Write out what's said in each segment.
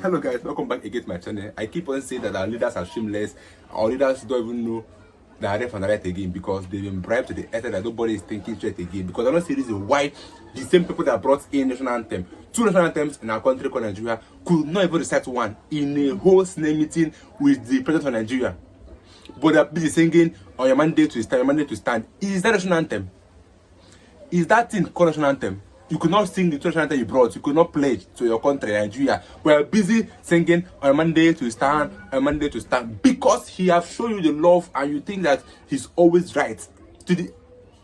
Hello guys, welcome back again to my channel. I keep on saying that our leaders are shameless. Our leaders don't even know the left and the right again because they've been bribed to the extent that nobody is thinking straight again. Because I don't see reason why the same people that brought in national anthem, two national anthems in our country called Nigeria, could not even recite one in a whole Senate meeting with the president of Nigeria. But they're busy singing on your mandate to stand, your mandate to stand. Is that national anthem? Is that thing called national anthem? You could not sing the national anthem you brought. You could not pledge to your country, Nigeria. We are busy singing on Monday to stand, on Monday to stand, because he has shown you the love and you think that he's always right. To the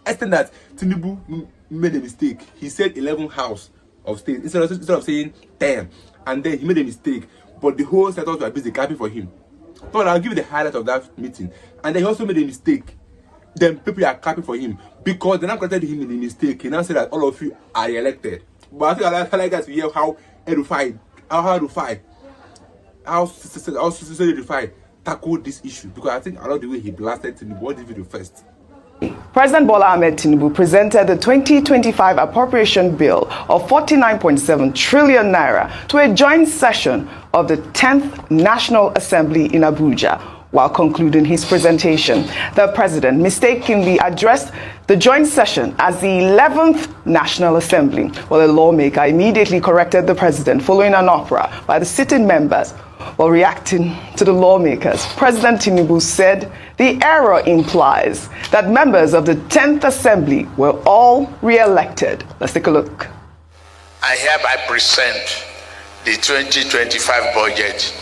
extent that Tinubu made a mistake. He said 11 house of state instead of saying 10, and then he made a mistake. But the whole senators were busy clapping for him. But I'll give you the highlight of that meeting. And then he also made a mistake. Then people are clapping for him because they now credited him in the mistake. He now said that all of you are elected. But I think I like guys to hear how Rufai tackled this issue, because I think I love the way he blasted Tinubu. What did video first? President Bola Ahmed Tinubu presented the 2025 appropriation bill of 49.7 trillion naira to a joint session of the 10th National Assembly in Abuja. While concluding his presentation, the president mistakenly addressed the joint session as the 11th National Assembly, while the lawmaker immediately corrected the president following an uproar by the sitting members. While reacting to the lawmakers, President Tinubu said the error implies that members of the 10th Assembly were all re-elected. Let's take a look. I hereby present the 2025 budget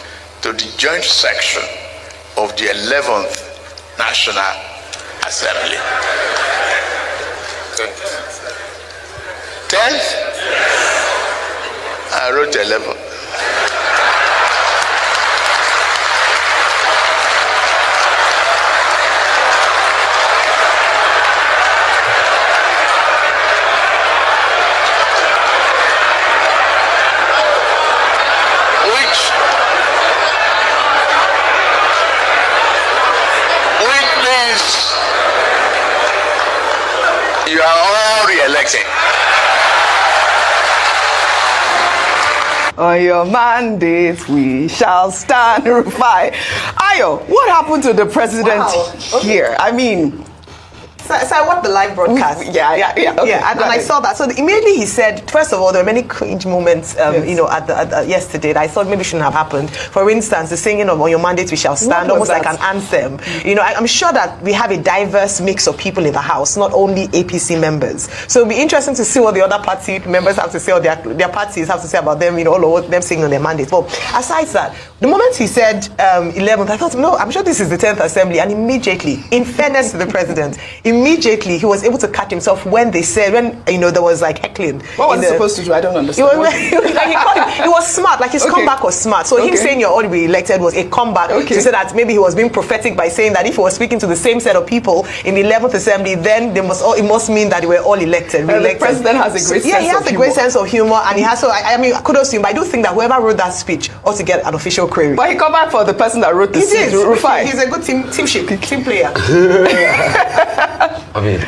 to the joint section of the 11th National Assembly. 10th? I wrote 11. You are all re-elected. On your mandate, we shall stand, Rufai. Ayo, what happened to the president here? I mean... So I watched the live broadcast. Okay, and I saw that. So immediately he said, first of all, there were many cringe moments, at the yesterday that I thought maybe shouldn't have happened. For instance, the singing of "On Your Mandate We Shall Stand," almost like an anthem. I'm sure that we have a diverse mix of people in the House, not only APC members. So it'll be interesting to see what the other party members have to say, or their parties have to say about them, all of them singing on their mandate. But aside that, the moment he said 11th, I thought, no, I'm sure this is the 10th Assembly. And immediately, in fairness to the president, immediately he was able to catch himself when they said, there was like heckling. What was he supposed to do? I don't understand. It was smart, like his comeback was smart. So him saying you're all re-elected was a comeback to say that maybe he was being prophetic by saying that if he was speaking to the same set of people in the 11th Assembly, then it must mean that they were all elected. The president has a great sense of humor. Yeah, he has a great sense of humor, and he has, kudos to him. But I do think that whoever wrote that speech ought to get an official query. But he come back for the person that wrote the speech, Rufai. He's a good team player. I mean,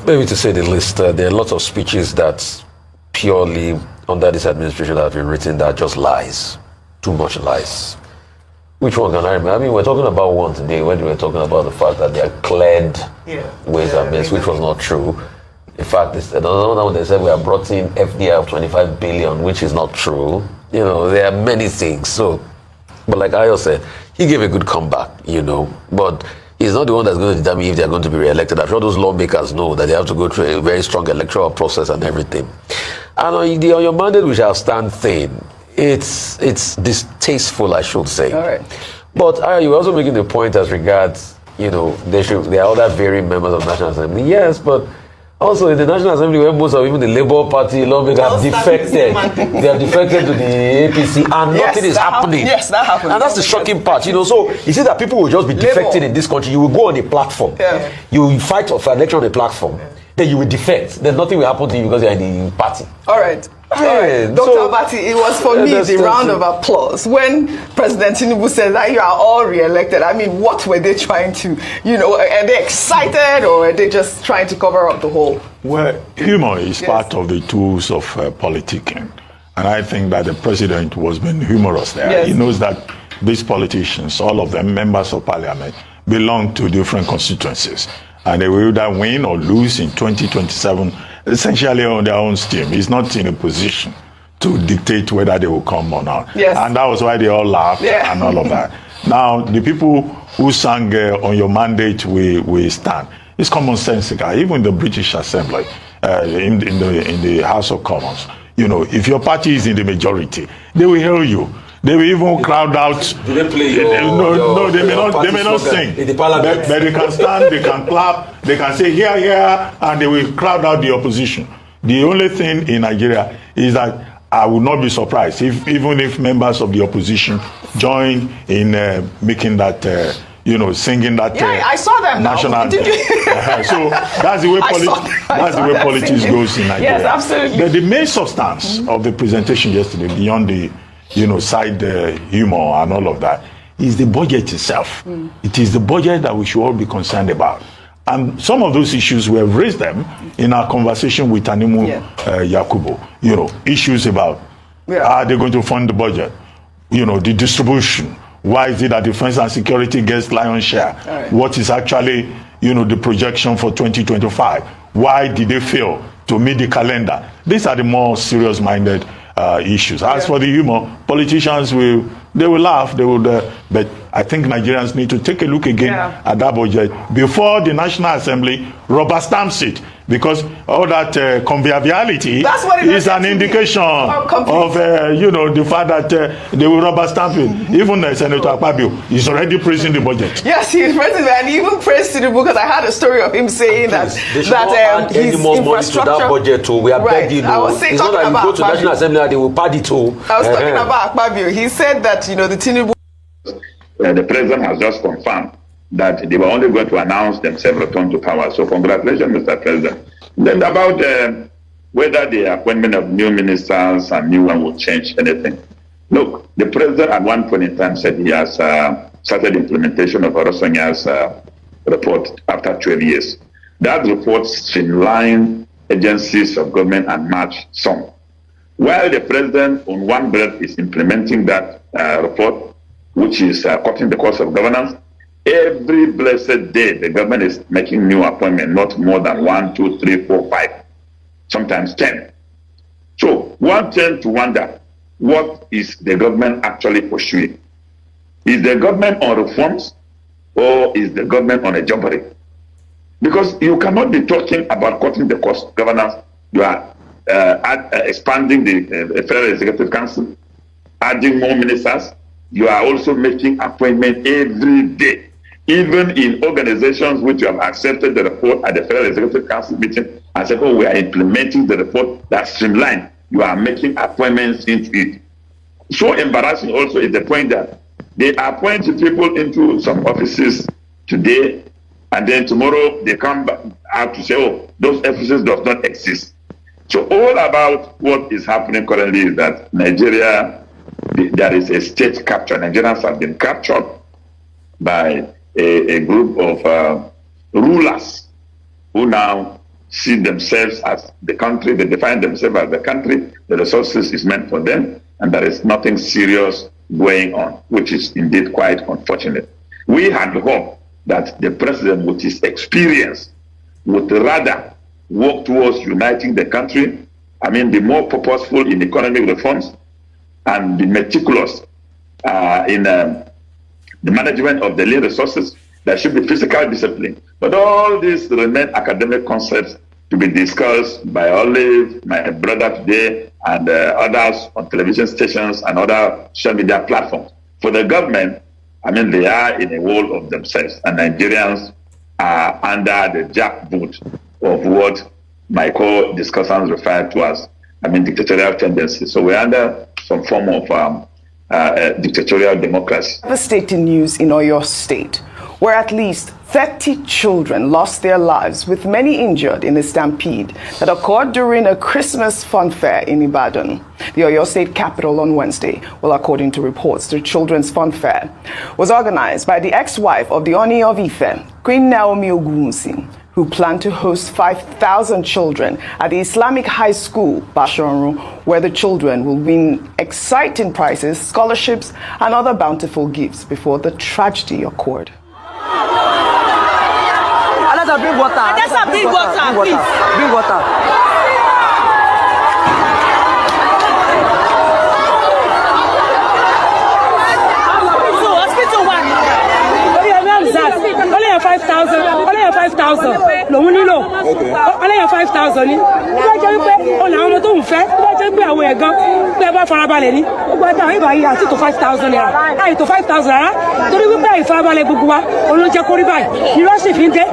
maybe to say the least, there are lots of speeches that purely under this administration that have been written that just lies. Too much lies. Which one can I remember? I mean, we're talking about one today when we were talking about the fact that they are cleared ways and means, which was not true. In fact, another one they said we have brought in FDI of 25 billion, which is not true. There are many things. So, but like Ayo said, he gave a good comeback, but he's not the one that's going to determine if they're going to be re-elected. I'm sure those lawmakers know that they have to go through a very strong electoral process and everything. And on your mandate, we shall stand thin. It's distasteful, I should say. All right. But you were also making the point as regards, there are other varying members of the National Assembly. Yes, but also in the National Assembly, where most of even the Labour Party lawmakers have defected, they have defected to the APC, and nothing is happening. Yes, that happened. And that's the shocking part. So you see that people will just be defecting in this country. You will go on a platform, you will fight for election on a platform, then you will defect. Then nothing will happen to you because you're in the party. All right. Yeah, Dr. Abati, it was for me the round of applause when President Tinubu said that you are all re-elected. I mean, what were they trying to, are they excited or are they just trying to cover up the hole? Well, humor is part of the tools of politicking. And I think that the president was being humorous there. Yes. He knows that these politicians, all of them members of parliament, belong to different constituencies. And they will either win or lose in 2027, essentially on their own steam. He's not in a position to dictate whether they will come or not. Yes. And that was why they all laughed and all of that. Now, the people who sang on your mandate, we stand. It's commonsensical. Even the British Assembly, in the House of Commons, you know, if your party is in the majority, they will hear you. They will even crowd out. Do they play your, no, they may not sing. In the parliament. But they can stand, they can clap, they can say here, here, and they will crowd out the opposition. The only thing in Nigeria is that I would not be surprised even if members of the opposition join in making that, singing that. I saw them national now. anthem. So that's the way politics goes in Nigeria. Yes, absolutely. But the main substance of the presentation yesterday, beyond the side humor and all of that, is the budget itself. It is the budget that we should all be concerned about. And some of those issues, we have raised them in our conversation with Tanimu Yakubu. Issues about are they going to fund the budget? The distribution. Why is it that defense and security gets lion's share? Right. What is actually, the projection for 2025? Why did they fail to meet the calendar? These are the more serious-minded issues. As for the humor, politicians will laugh, but I think Nigerians need to take a look again at that budget before the National Assembly rubber stamps it, because all that conviviality is an indication of the fact that they will rubber stamp it. Even Senator Akpabio is already praising the budget. Yes, he's praising it, and he even praised Tinubu, because I had a story of him saying that his more money to infrastructure. that budget too. We are begging. I was saying, it's not that you go to the National Assembly and they will pad it too. I was talking about Akpabio. He said that the Tinubu. The president has just confirmed that they were only going to announce themselves return to power. So congratulations, Mr. President. Then about whether the appointment of new ministers and new one will change anything. Look, the president at one point in time said he has started implementation of Orosonya's report after 12 years. That report streamlined agencies of government and matched some. While the president on one breath is implementing that report, which is cutting the cost of governance, every blessed day the government is making new appointments, not more than 1, 2, 3, 4, 5, sometimes 10. So one tends to wonder, what is the government actually pursuing? Is the government on reforms, or is the government on a jobbery? Because you cannot be talking about cutting the cost of governance. You are expanding the Federal Executive Council, adding more ministers. You are also making appointments every day, even in organizations which you have accepted the report at the Federal Executive Council meeting and said, we are implementing the report that's streamlined. You are making appointments into it. So embarrassing also is the point that they appoint people into some offices today, and then tomorrow they come out to say, those offices does not exist. So all about what is happening currently is that Nigeria, there is a state capture. Nigerians have been captured by a group of rulers who now see themselves as the country. They define themselves as the country. The resources is meant for them, and there is nothing serious going on, which is indeed quite unfortunate. We had hoped that the president, with his experience, would rather work towards uniting the country. Be more purposeful in economic reforms and be meticulous in the management of the lean resources. There should be physical discipline. But all these remain academic concepts to be discussed by Olive, my brother today, and others on television stations and other social media platforms. For the government, they are in a world of themselves, and Nigerians are under the jackboot of what my co-discussants refer to as dictatorial tendencies. So we're under some form of dictatorial democracy. Devastating news in Oyo State, where at least 30 children lost their lives, with many injured in a stampede that occurred during a Christmas fun fair in Ibadan, the Oyo State capital, on Wednesday. Well, according to reports, the children's fun fair was organized by the ex-wife of the Oni of Ife, Queen Naomi Ogunwusi, who plan to host 5,000 children at the Islamic High School, Bashorun, where the children will win exciting prizes, scholarships, and other bountiful gifts before the tragedy occurred. Bring water. Bring water, please. Bring water. Only 5,000. Only 5,000. Lòun nílò. Only 5,000 ni. Ó bá jẹ́ wípé ọ̀nà àwọn ọmọ tó ń fẹ́. Ó bá jẹ́ pé àwọn ẹ̀gán pé bá farabalẹ̀ ní. Ó gba táwọn ìbá yìí àti tó 5,000 naira. Àì tó 5,000 rárá. Torí wípé àìfarabalẹ̀ gbogbo wa òun ló jẹ́ kó rí báyìí. Irọ́ sì fi ń dé.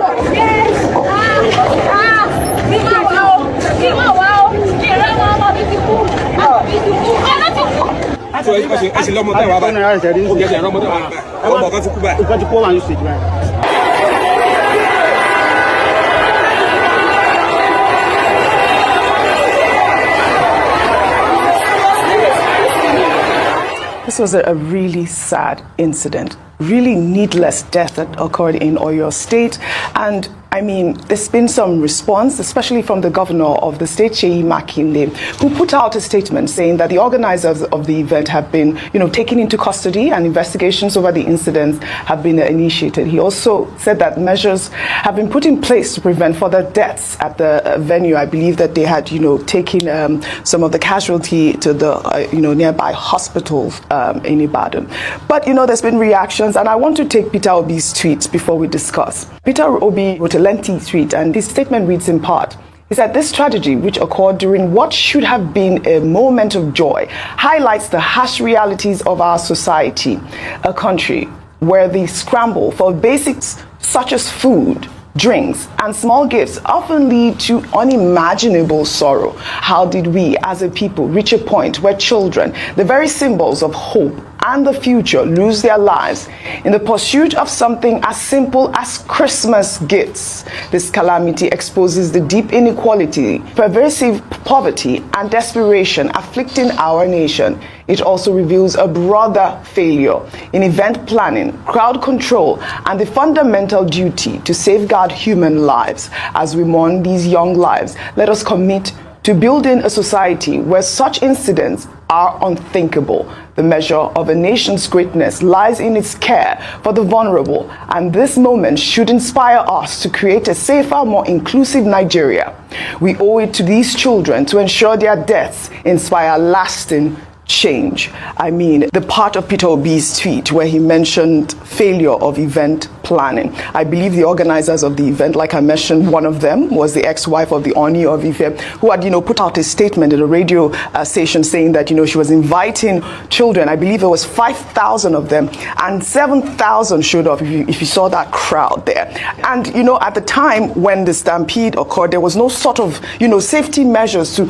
This was a really sad incident, really needless death that occurred in Oyo State. And I mean, there's been some response, especially from the governor of the state, Seyi Makinde, who put out a statement saying that the organizers of the event have been, taken into custody and investigations over the incidents have been initiated. He also said that measures have been put in place to prevent further deaths at the venue. I believe that they had, taken some of the casualty to the, nearby hospitals in Ibadan. But, there's been reactions, and I want to take Peter Obi's tweet before we discuss. Peter Obi wrote a lengthy tweet, and his statement reads in part. He said, this tragedy, which occurred during what should have been a moment of joy, highlights the harsh realities of our society, a country where the scramble for basics such as food, drinks, and small gifts often lead to unimaginable sorrow. How did we, as a people, reach a point where children, the very symbols of hope and the future, lose their lives in the pursuit of something as simple as Christmas gifts? This calamity exposes the deep inequality, pervasive poverty, and desperation afflicting our nation. It also reveals a broader failure in event planning, crowd control, and the fundamental duty to safeguard human lives. As we mourn these young lives, let us commit to building a society where such incidents are unthinkable. The measure of a nation's greatness lies in its care for the vulnerable, and this moment should inspire us to create a safer, more inclusive Nigeria. We owe it to these children to ensure their deaths inspire lasting change. I mean, the part of Peter Obi's tweet where he mentioned failure of event planning. I believe the organizers of the event, like I mentioned, one of them was the ex-wife of the Oni of Ife, who had, put out a statement at a radio station saying that, she was inviting children. I believe there was 5,000 of them, and 7,000 showed up, if you saw that crowd there. And, at the time when the Stampede occurred, there was no sort of, safety measures to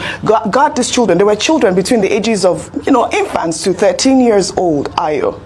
guard these children. There were children between the ages of, infants to 13 years old, Ayo.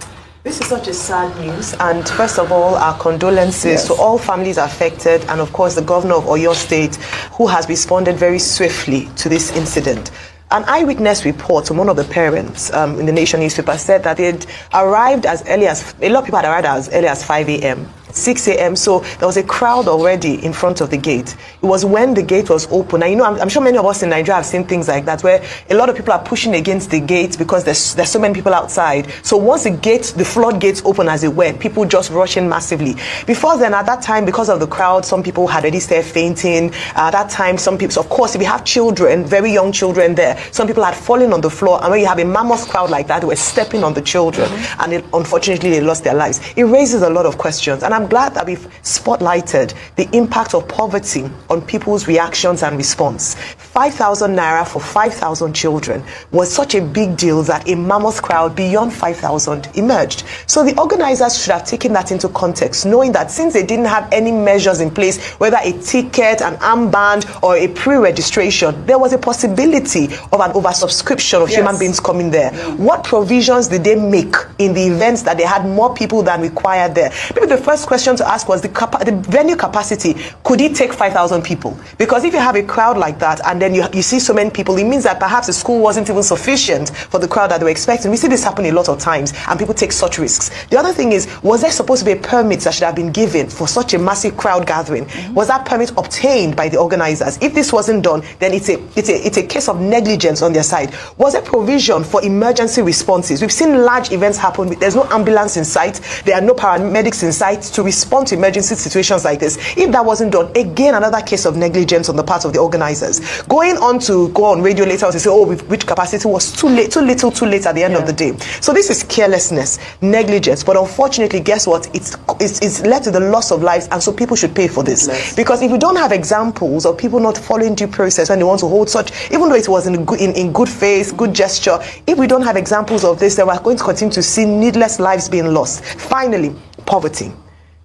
This is such a sad news, and first of all, our condolences to all families affected, and of course the governor of Oyo State, who has responded very swiftly to this incident. An eyewitness report from one of the parents in the Nation newspaper said that it arrived as early as, a lot of people had arrived as early as 5 a.m. 6 a.m. So there was a crowd already in front of the gate. It was when the gate was open. And I'm sure many of us in Nigeria have seen things like that, where a lot of people are pushing against the gate because there's so many people outside. So once the floodgates open, as it were, people just rush in massively. Before then, at that time, because of the crowd, some people had already started fainting. At that time, some people, so of course, if you have children, very young children there, some people had fallen on the floor. And when you have a mammoth crowd like that, they were stepping on the children. And unfortunately, they lost their lives. It raises a lot of questions. And I'm glad that we've spotlighted the impact of poverty on people's reactions and response. 5,000 naira for 5,000 children was such a big deal that a mammoth crowd beyond 5,000 emerged. So the organizers should have taken that into context, knowing that since they didn't have any measures in place, whether a ticket, an armband, or a pre-registration, there was a possibility of an oversubscription of human beings coming there. What provisions did they make in the events that they had more people than required there? Maybe the first question to ask was the venue capacity. Could it take 5,000 people? Because if you have a crowd like that and then then you see so many people, it means that perhaps the school wasn't even sufficient for the crowd that they were expecting. We see this happen a lot of times, and people take such risks. The other thing is, was there supposed to be a permit that should have been given for such a massive crowd gathering? Was that permit obtained by the organizers? If this wasn't done, then it's a case of negligence on their side. Was there provision for emergency responses? We've seen large events happen. There's no ambulance in sight. There are no paramedics in sight to respond to emergency situations like this. If that wasn't done, again, another case of negligence on the part of the organizers. Go on radio later on to say, oh, we've reached capacity, was too late, too little, too late at the end of the day. So this is carelessness, negligence. But unfortunately, guess what? It's led to the loss of lives, and so people should pay for this. Because if we don't have examples of people not following due process when they want to hold such, even though it was in good faith, good gesture, if we don't have examples of this, then we're going to continue to see needless lives being lost. Finally, poverty.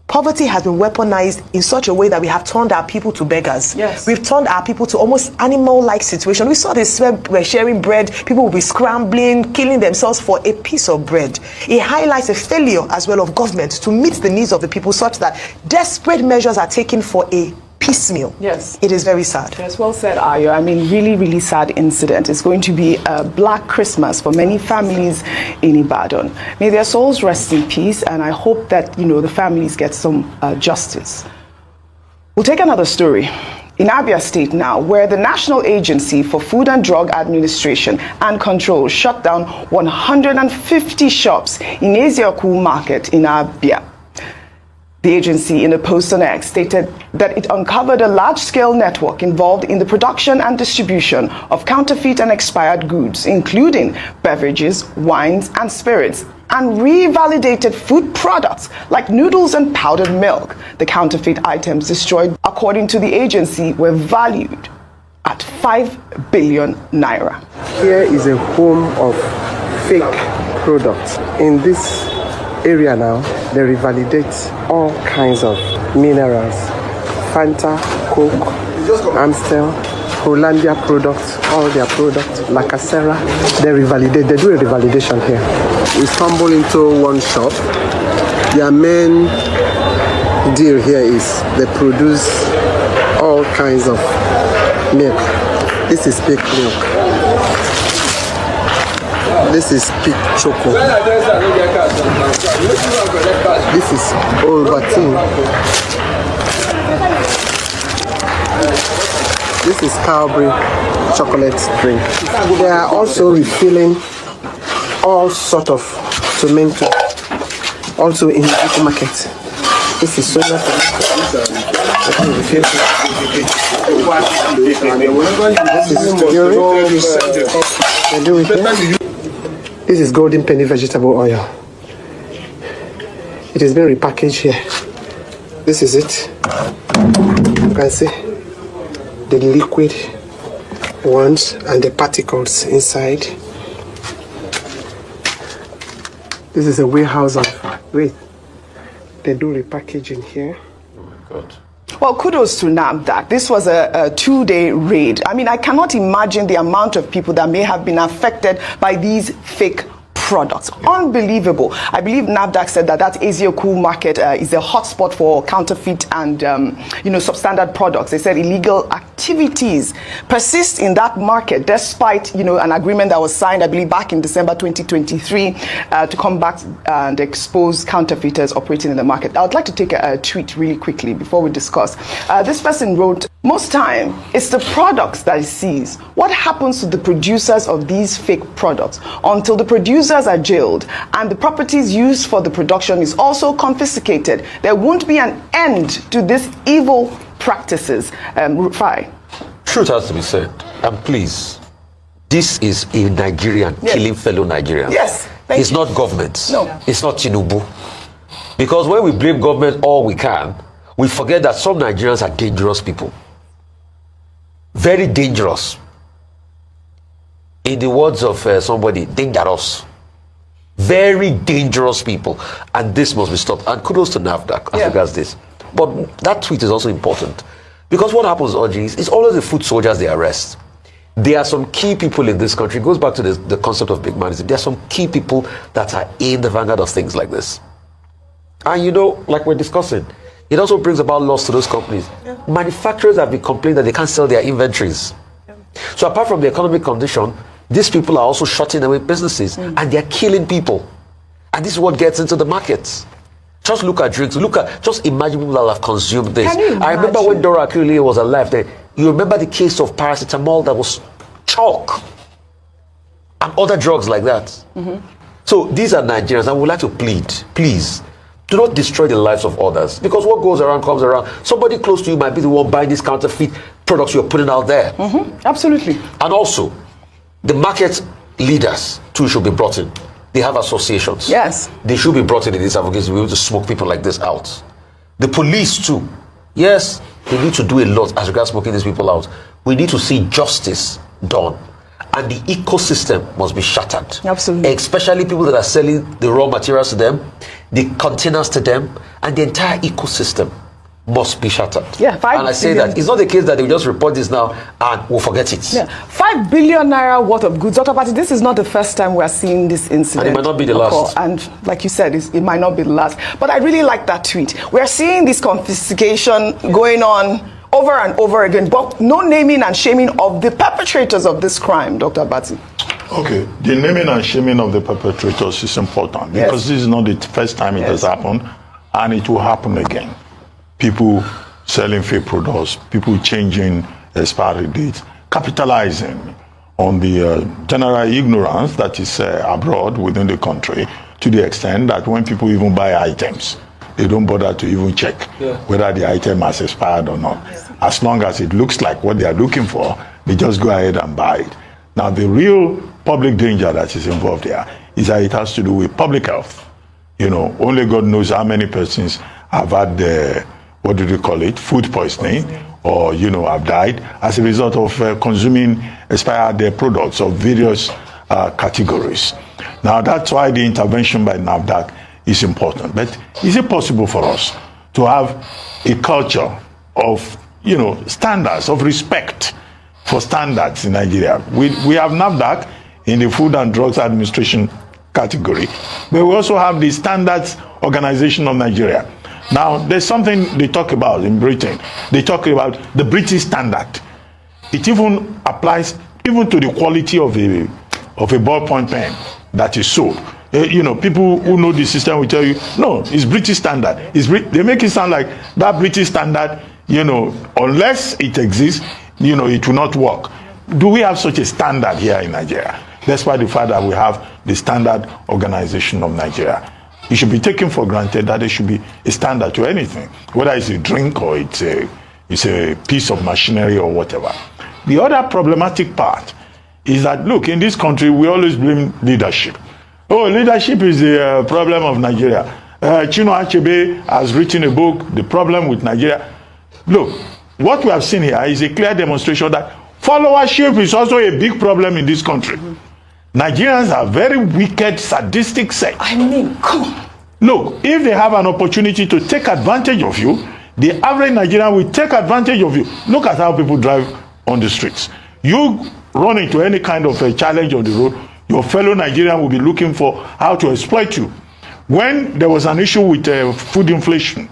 Poverty has been weaponized in such a way that we have turned our people to beggars. Yes. We've turned our people to almost animal-like situation. We saw this where we're sharing bread, people will be scrambling, killing themselves for a piece of bread. It highlights a failure as well of government to meet the needs of the people, such that desperate measures are taken for a piecemeal. Yes. It is very sad. Yes, well said, Ayo. I mean, really, really sad incident. It's going to be a Black Christmas for many families in Ibadan. May their souls rest in peace, and I hope that, the families get some justice. We'll take another story. In Abia State now, where the National Agency for Food and Drug Administration and Control shut down 150 shops in Ezioku Market in Abia. The agency, in a post on X, stated that it uncovered a large-scale network involved in the production and distribution of counterfeit and expired goods, including beverages, wines, and spirits, and revalidated food products like noodles and powdered milk. The counterfeit items destroyed, according to the agency, were valued at 5 billion naira. Here is a home of fake products. In this area now, they revalidate all kinds of minerals, Fanta, Coke, Amstel, Hollandia products, all their products, Lacasera. They revalidate, they do a revalidation here. We stumble into one shop. Their main deal here is they produce all kinds of milk. This is pig milk. This is pig choco. This is Ovaltine. This is Calvary chocolate drink. They are also refilling all sort of tomato, also in the supermarket. This is soya tomato. This is golden penny vegetable oil. It has been repackaged here. This is it. You can see the liquid ones and the particles inside. This is a warehouse of, wait, they do repackaging here. Oh my God. Well, kudos to NAFDAC. This was a 2-day raid. I mean, I cannot imagine the amount of people that may have been affected by these fake products. Unbelievable. I believe NAFDAC said that Ezioku market is a hotspot for counterfeit and, substandard products. They said illegal activities persist in that market despite, an agreement that was signed, I believe, back in December 2023 to combat and expose counterfeiters operating in the market. I would like to take a tweet really quickly before we discuss. This person wrote, most time, it's the products that it sees. What happens to the producers of these fake products? Until the producers are jailed and the properties used for the production is also confiscated, there won't be an end to these evil practices. Rufai. Truth has to be said. And please, this is a Nigerian killing fellow Nigerians. Yes. It's not government. No. It's not Tinubu. Because when we blame government all we can, we forget that some Nigerians are dangerous people. Very dangerous. In the words of somebody, dangerous. Very dangerous people. And this must be stopped. And kudos to NAFDAC as regards this. But that tweet is also important. Because what happens, Oji, is always the foot soldiers they arrest. There are some key people in this country. It goes back to the concept of big manism. There are some key people that are in the vanguard of things like this. And like we're discussing, it also brings about loss to those companies. Yeah. Manufacturers have been complaining that they can't sell their inventories. Yeah. So apart from the economic condition, these people are also shutting away businesses and they're killing people. And this is what gets into the markets. Just look at drinks. Just imagine people that have consumed this. I remember when Dora Akunyili was alive. You remember the case of paracetamol that was chalk and other drugs like that. So these are Nigerians, and we would like to plead, please, do not destroy the lives of others, because what goes around comes around. Somebody close to you might be the one buying these counterfeit products you're putting out there. Absolutely. And also, the market leaders too should be brought in. They have associations. Yes. They should be brought in these advocates to be able to smoke people like this out. The police too. Yes, they need to do a lot as regards smoking these people out. We need to see justice done. And the ecosystem must be shattered. Absolutely. Especially people that are selling the raw materials to them, the containers to them, and the entire ecosystem must be shattered. Yeah, and I say that it's not the case that they will just report this now and we'll forget it. Yeah, 5 billion naira worth of goods. Dr. Patti, this is not the first time we're seeing this incident. And it might not be the last. And like you said, it might not be the last. But I really like that tweet. We're seeing this confiscation going on over and over again, but no naming and shaming of the perpetrators of this crime, Dr. Patti. Okay, the naming and shaming of the perpetrators is important because this is not the first time it has happened, and it will happen again. People selling fake products, people changing expiry dates, capitalizing on the general ignorance that is abroad within the country, to the extent that when people even buy items, they don't bother to even check whether the item has expired or not. As long as it looks like what they are looking for, they just go ahead and buy it. Now, the real public danger that is involved here is that it has to do with public health. You know, only God knows how many persons have had the, what do they call it, food poisoning, or, you know, have died as a result of consuming expired products of various categories. Now, that's why the intervention by NAFDAC is important. But is it possible for us to have a culture of, you know, standards, of respect for standards in Nigeria? We have NAFDAC in the Food and Drugs Administration category, but we also have the Standards Organization of Nigeria. Now, there's something they talk about in Britain. They talk about the British standard. It even applies even to the quality of a ballpoint pen that is sold. You know, people who know the system will tell you, no, it's British standard. They make it sound like that British standard, you know, unless it exists, you know, it will not work. Do we have such a standard here in Nigeria? Despite the fact that we have the Standard Organization of Nigeria. It should be taken for granted that there should be a standard to anything, whether it's a drink or it's a piece of machinery or whatever. The other problematic part is that, look, in this country, we always blame leadership. Oh, leadership is the problem of Nigeria. Chinua Achebe has written a book, The Problem with Nigeria. Look, what we have seen here is a clear demonstration that followership is also a big problem in this country. Nigerians are very wicked, sadistic set. I mean, come on. Look, if they have an opportunity to take advantage of you, the average Nigerian will take advantage of you. Look at how people drive on the streets. You run into any kind of a challenge on the road, your fellow Nigerian will be looking for how to exploit you. When there was an issue with food inflation,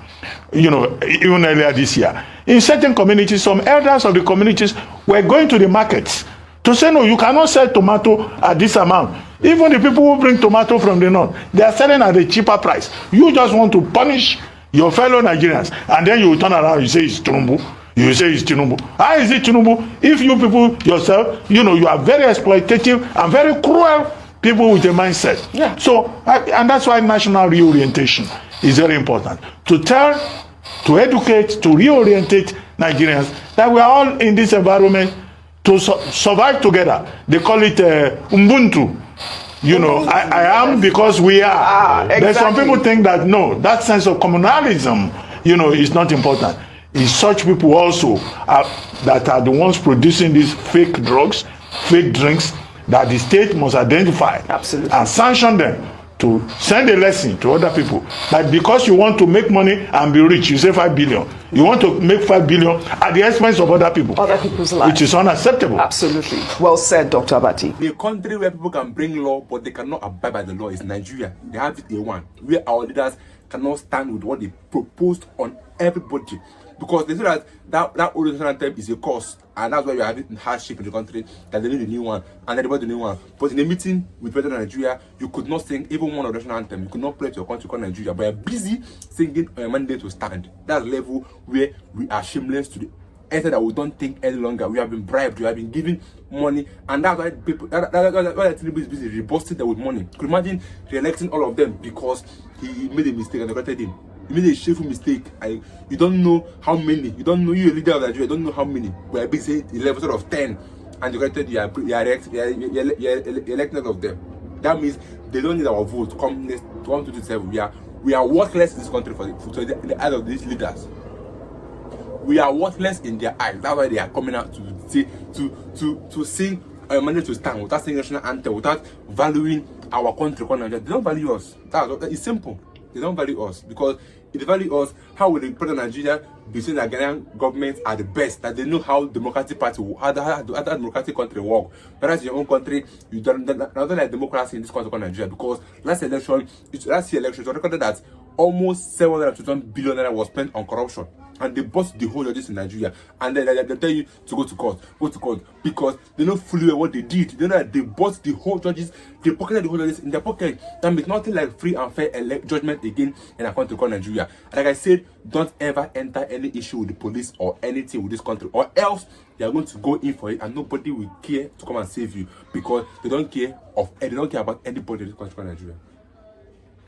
you know, even earlier this year, in certain communities, some elders of the communities were going to the markets to say, no, you cannot sell tomato at this amount. Even the people who bring tomato from the north, they are selling at a cheaper price. You just want to punish your fellow Nigerians, and then you turn around, you say it's Tinubu. You say it's Tinubu. How is it Tinubu? If you people yourself, you know, you are very exploitative and very cruel people with a mindset. Yeah. So, and that's why national reorientation is very important. To educate, to reorientate Nigerians that we are all in this environment to survive together. They call it Ubuntu. You know, I am because we are. Exactly. There's some people think that no, that sense of communalism, you know, is not important. It's such people also that are the ones producing these fake drugs, fake drinks, that the state must identify and sanction them to send a lesson to other people. Like, because you want to make money and be rich, you say 5 billion. You want to make 5 billion at the expense of other people. Other people's lives. Which is unacceptable. Absolutely. Well said, Dr. Patti. The country where people can bring law, but they cannot abide by the law is Nigeria. They have it A1, where our leaders cannot stand with what they proposed on everybody. Because they say that old national anthem is a cost, and that's why we are having hardship in the country, that they need a new one, and everybody the new one. But in a meeting with President Nigeria, you could not sing even one of the national anthem. You could not play to your country called Nigeria, but you're busy singing a mandate to stand. That's the level where we are shameless to the extent that we don't think any longer. We have been bribed, we have been given money, and that's why people, that's why Tinubu is busy rebusting them with money. Could imagine re-electing all of them because he made a mistake and they corrected him. He made a shameful mistake. You don't know how many. You don't know, you're a leader of Nigeria. You don't know how many. We are busy 11 sort of 10, and you corrected. You are electing all of them. That means they don't need our vote. Come next 127. We are worthless in this country in the eyes of these leaders. We are worthless in their eyes. That's why they are coming out to say to sing a mandate to stand without singing national anthem, without valuing our country. They don't value us. It's simple. They don't value us, because if they value us, how will the president of Nigeria be saying that Ghanaian governments are the best? That they know how democratic party, how democratic country work. Whereas in your own country, you don't like democracy in this country called Nigeria. Because last year election, it was recorded that almost 721 billion naira was spent on corruption, and they bought the whole judges in Nigeria, and then they tell you to go to court, because they know fully well what they did. They know that they bought the whole judges, they pocketed the whole judges in their pocket. That means nothing like free and fair judgment again in a country called Nigeria. And like I said, don't ever enter any issue with the police or anything with this country, or else they are going to go in for it, and nobody will care to come and save you, because they don't care about anybody in this country called Nigeria.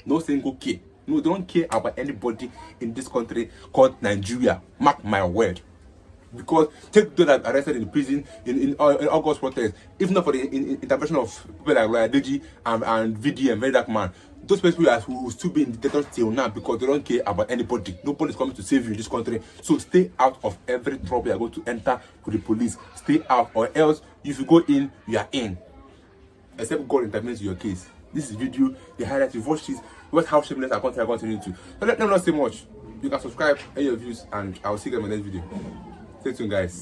No single care. No, they don't care about anybody in this country called Nigeria. Mark my word. Because take those that are arrested in prison in August protest, if not for the intervention of people like Deji and VDM, Very Dark Man, those people will still be in detention till now, because they don't care about anybody. Nobody is coming to save you in this country. So stay out of every trouble you are going to enter with the police. Stay out, or else if you go in, you are in. Except God intervenes in your case. This is video, the highlights, you've watched this. What how shameless our country are continuing to. So let them not say much. You can subscribe, any your views, and I'll see you in my next video. Stay tuned, guys.